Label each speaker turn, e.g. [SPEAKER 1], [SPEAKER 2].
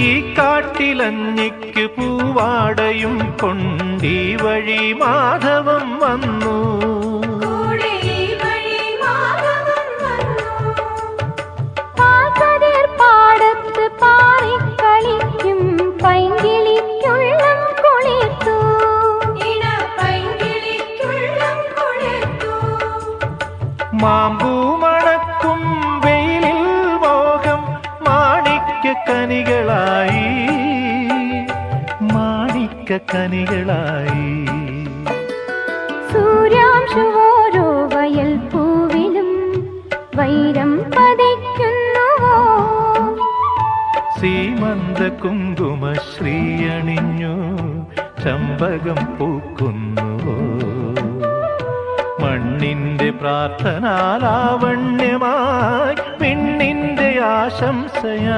[SPEAKER 1] ഈ കാട്ടിലഞ്ഞിക്ക് പൂവാടയും കൊണ്ടീ വഴി മാധവം വന്നു.
[SPEAKER 2] പാടത്ത് പാറിക്കളിക്കും പൈങ്കിളിക്കുള്ളം കുളിർത്തു.
[SPEAKER 1] മാമ്പൂ മണക്കും വെയിലിൽ മോഹം മാണിക്യക്കനികളായി, മാണിക്യക്കനികളായി.
[SPEAKER 2] സൂര്യാംശുവോരോ വയൽ പൂവിലും വൈരം പതിക്കുന്നുവോ.
[SPEAKER 1] സീമന്ത കുങ്കുമശ്രീ അണിഞ്ഞു ചമ്പകം പൂക്കുന്നുവോ. മണ്ണിന്റെ പ്രാർത്ഥനാലാവണ്യമായി പെണ്ണിന്റെ ആശംസയായി